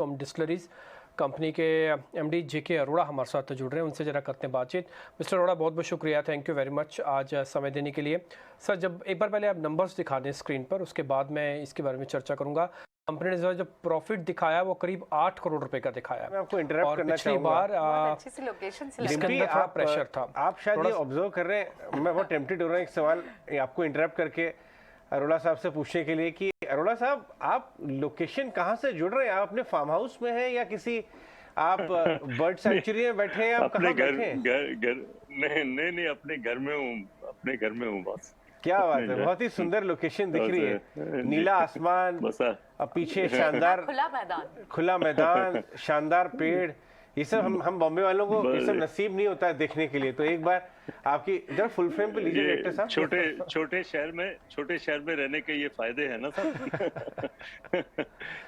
हम distilleries company के MD जेके अरोड़ा हमारे साथ जुड़ रहे हैं, उनसे जरा करते हैं बातचीत। मिस्टर अरोड़ा, बहुत बहुत शुक्रिया, थैंक यू वेरी मच आज समय देने के लिए। सर, जब एक बार पहले आप नंबर्स दिखा दें स्क्रीन पर, उसके बाद मैं इसके बारे में चर्चा करूंगा। कंपनी ने जो प्रॉफिट दिखाया वो करीब 8 करोड़ रुपए का दिखाया। मैं आपको इंटरप्ट करना पिछली बार अच्छी सी लोकेशन इसके अंदर थोड़ा प्रेशर था। आप शायद ये ऑब्जर्व कर रहे हैं, मैं बहुत टेम्प्टेड हो रहा हूँ एक सवाल आपको इंटरप्ट करके अरोड़ा साहब से पूछने के लिए कि अरोड़ा साहब, आप लोकेशन कहाँ से जुड़ रहे हैं? आप अपने फार्म हाउस में हैं या किसी आप बर्ड सेंचुरी में बैठे हैं? आप कहाँ बैठे हैं? नहीं, अपने घर में हूँ बस। क्या बात है, बहुत ही सुंदर लोकेशन दिख रही है, नीला आसमान और पीछे शानदार खुला मैदान, शानदार पेड़। ये सब हम बॉम्बे वालों को ये सब नसीब नहीं होता है देखने के लिए। तो एक बार आपकी जरा फुल फ्रेम पे लीजिए डायरेक्टर साहब। छोटे शहर में रहने के ये फायदे हैं ना सर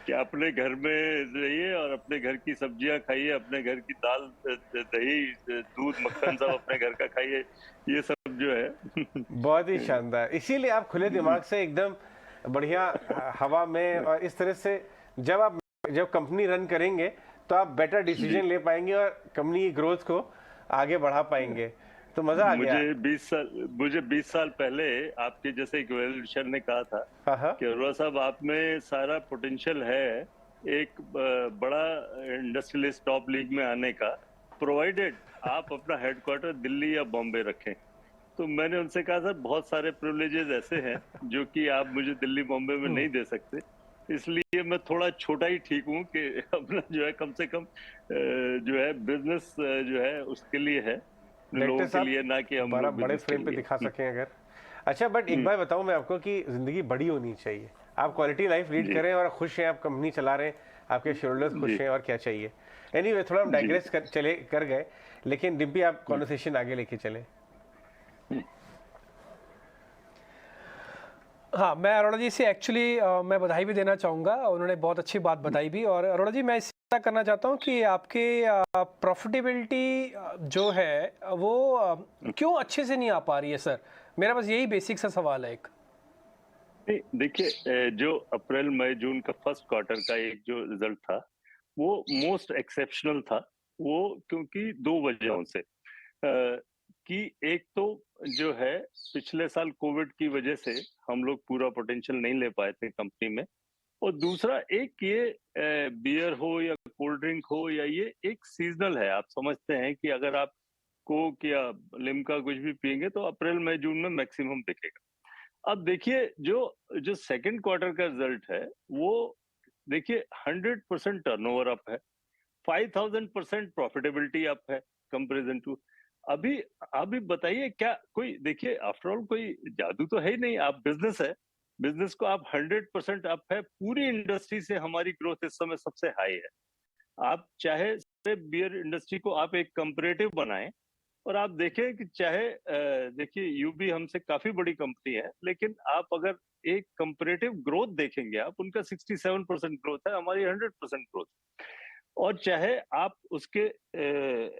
कि अपने घर में रहिए और अपने घर की सब्जियां खाइए, अपने घर की दाल, दही, दूध, मक्खन सब अपने घर का खाइए, ये सब जो है बहुत ही शानदार। इसीलिए आप खुले दिमाग से एकदम बढ़िया हवा में और इस तरह से जब कंपनी रन करेंगे तो आप बेटर डिसीजन ले पाएंगे और कंपनी की ग्रोथ को आगे बढ़ा पाएंगे। तो मजा आ गया। मुझे 20 साल पहले आपके जैसे इक्वेल्शन ने कहा था कि अरोड़ा साहब, आप में सारा पोटेंशियल है एक बड़ा इंडस्ट्रियलिस्ट टॉप लीग में आने का, प्रोवाइडेड आप अपना हेडक्वार्टर दिल्ली या बॉम्बे रखें। तो मैंने उनसे कहा, सर बहुत सारे प्रिविलेजेस ऐसे हैं जो कि आप मुझे दिल्ली बॉम्बे में नहीं दे सकते, इसलिए मैं थोड़ा छोटा ही ठीक हूँ कि अपना जो है कम से कम जो है बिजनेस जो है उसके लिए है, लोगों के लिए, ना कि हम बड़े फ्रेम पे दिखा सकें अगर। अच्छा, बट एक बात बताऊं मैं आपको कि जिंदगी बड़ी होनी चाहिए। आप क्वालिटी लाइफ लीड करें और खुश हैं, आप कंपनी चला रहे हैं, आपके शेयरहोल्डर्स खुश हैं, और क्या चाहिए। एनीवे, थोड़ा हम डाइग्रेस कर गए, लेकिन डिम्पी आप कॉन्वर्सेशन आगे लेके चले। हाँ, मैं अरोड़ा जी से एक्चुअली मैं बधाई भी देना चाहूँगा, उन्होंने बहुत अच्छी बात बताई भी। और अरोड़ा जी, मैं इससे करना चाहता हूँ कि आपके प्रॉफिटेबिलिटी जो है वो क्यों अच्छे से नहीं आ पा रही है सर? मेरा बस यही बेसिक सा सवाल है एक। देखिए, जो अप्रैल मई जून का फर्स्ट क्वार्टर का एक जो रिजल्ट था वो मोस्ट एक्सेप्शनल था। वो क्योंकि दो वजहों से कि एक तो जो है पिछले साल कोविड की वजह से हम लोग पूरा पोटेंशियल नहीं ले पाए थे कंपनी में, और दूसरा एक ये बियर हो या कोल्ड ड्रिंक हो या ये एक सीजनल है। आप समझते हैं कि अगर आप कोक या लिम्का कुछ भी पियेंगे तो अप्रैल मई जून में मैक्सिमम दिखेगा। अब देखिए, जो सेकंड क्वार्टर का रिजल्ट है वो देखिए 100% टर्नओवर अप है, 5000% प्रॉफिटेबिलिटी अप है कंपेरिजन टू। अभी बताइए, क्या कोई, देखिए आफ्टर ऑल कोई जादू तो है ही नहीं, आप बिजनेस है, बिजनेस को आप 100% अप है। पूरी इंडस्ट्री से हमारी ग्रोथ इस समय सबसे हाई है। आप चाहे बियर इंडस्ट्री को आप एक कंपैरेटिव बनाएं और आप देखें कि चाहे देखिए यूबी हमसे काफी बड़ी कंपनी है, लेकिन आप अगर एक कंपैरेटिव ग्रोथ देखेंगे, आप उनका 67% ग्रोथ है, हमारी 100% ग्रोथ। और चाहे आप उसके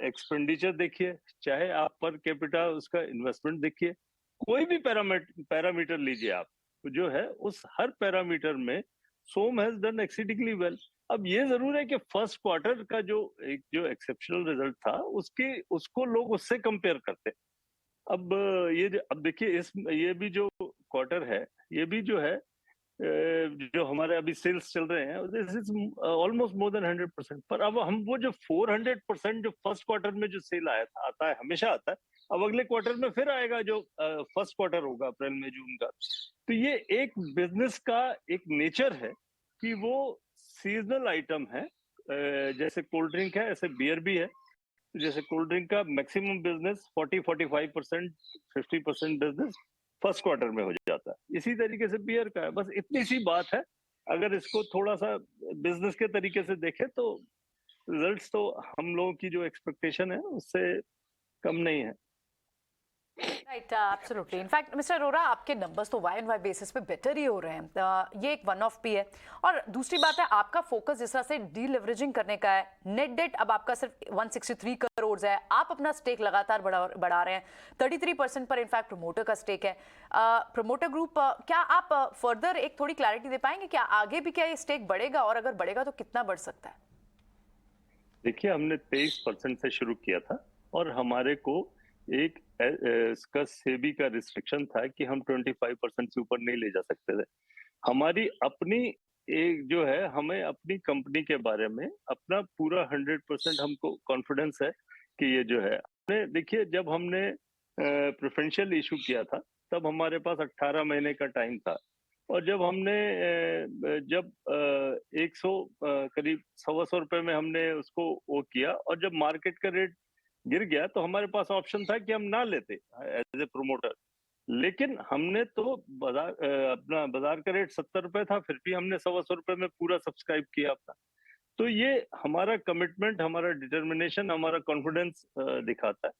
एक्सपेंडिचर देखिए, चाहे आप पर कैपिटा उसका इन्वेस्टमेंट देखिए, कोई भी पैरामीटर लीजिए आप, तो जो है उस हर पैरामीटर में सोम हैज डन एक्सीडिंगली वेल। अब ये जरूर है कि फर्स्ट क्वार्टर का जो एक्सेप्शनल रिजल्ट था उसको लोग उससे कंपेयर करते। अब अब देखिए, ये भी जो क्वार्टर है, ये भी जो है जो हमारे अभी सेल्स चल रहे हैं, this is almost more than 100%। पर अब हम वो जो 400% जो फर्स्ट क्वार्टर में जो सेल आता है, हमेशा आता है, अब अगले क्वार्टर में फिर आएगा जो फर्स्ट क्वार्टर होगा अप्रैल में जून का। तो ये एक बिजनेस का एक नेचर है कि वो सीजनल आइटम है। जैसे कोल्ड ड्रिंक है, ऐसे बियर भी है। जैसे कोल्ड ड्रिंक का maximum business 40-45%, 50% business first quarter में हो जाता है। इसी तरीके से बियर का है। बस इतनी सी बात है। अगर इसको थोड़ा सा बिजनेस के तरीके से देखें तो रिजल्ट्स तो हम लोगों की जो एक्सपेक्टेशन है उससे कम नहीं है। Right, absolutely. In fact mister Arora, आपके नंबर्स तो वाई एंड वाई बेसिस पे बेटर ही हो रहे हैं, ये एक वन ऑफ भी है। और दूसरी बात है, आपका फोकस जिस तरह से डी लेवरेजिंग करने का है, नेट डेट अब आपका सिर्फ 163 करोड़ है, आप अपना स्टेक लगातार बढ़ा रहे हैं, 33% पर इनफैक्ट प्रमोटर का स्टेक है। प्रमोटर ग्रुप, क्या आप फर्दर एक थोड़ी क्लैरिटी दे पाएंगे, क्या आगे भी क्या ये स्टेक बढ़ेगा, और अगर बढ़ेगा तो कितना बढ़ सकता है? देखिए, हमने 23% से शुरू किया था और हमारे को एक इसका सेबी का रिस्ट्रिक्शन था कि हम 25% से ऊपर नहीं ले जा सकते थे। हमारी अपनी एक जो है, हमें अपनी कंपनी के बारे में अपना पूरा 100% हमको कॉन्फिडेंस है कि ये जो है, देखिए जब हमने प्रेफरेंशियल इशू किया था तब हमारे पास 18 महीने का टाइम था, और जब हमने जब 100 करीब 125 रुपए में हमने उसको वो किया, और जब मार्केट का रेट गिर गया तो हमारे पास ऑप्शन था कि हम ना लेते एज ए प्रोमोटर। लेकिन हमने तो अपना बाजार का रेट 70 रुपए था, फिर भी हमने 125 रुपए में पूरा सब्सक्राइब किया अपना। तो ये हमारा कमिटमेंट, हमारा डिटर्मिनेशन, हमारा कॉन्फिडेंस दिखाता है।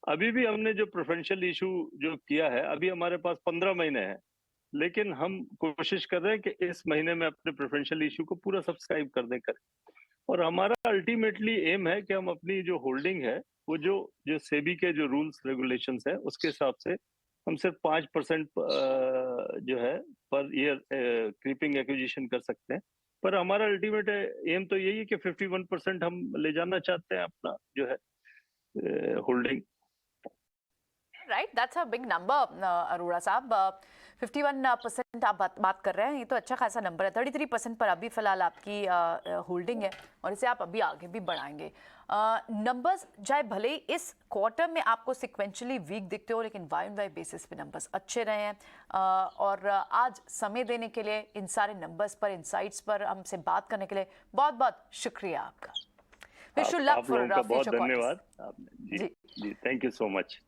अभी भी हमने जो प्रेफरेंशियल इशू जो किया है, अभी हमारे पास 15 महीने हैं, लेकिन हम कोशिश कर रहे हैं कि इस महीने में अपने प्रेफरेंशियल इशू को पूरा सब्सक्राइब कर दें करें। और हमारा अल्टीमेटली एम है कि हम अपनी जो होल्डिंग है, वो जो सेबी के जो रूल्स रेगुलेशंस है उसके हिसाब से हम सिर्फ 5% जो है पर ईयर क्रीपिंग एक्विजिशन कर सकते हैं। पर हमारा अल्टीमेट एम तो यही है कि 51% हम ले जाना चाहते हैं अपना जो है holding. Right, that's a big number Arora साहब। 51% आप बात कर रहे हैं, ये तो अच्छा खासा नंबर है। 33% पर अभी फिलहाल आपकी होल्डिंग है, और इसे आप अभी आगे भी बढ़ाएंगे। नंबर्स चाहे भले ही इस क्वार्टर में आपको सिक्वेंशली वीक दिखते हो, लेकिन वाई एंड वाई बेसिस पे नंबर्स अच्छे रहे हैं। और आज समय देने के लिए, इन सारे नंबर्स पर, इनसाइट्स पर हमसे बात करने के लिए बहुत बहुत शुक्रिया आपका। आप लोगों का बहुत धन्यवाद। जी, थैंक यू सो मच।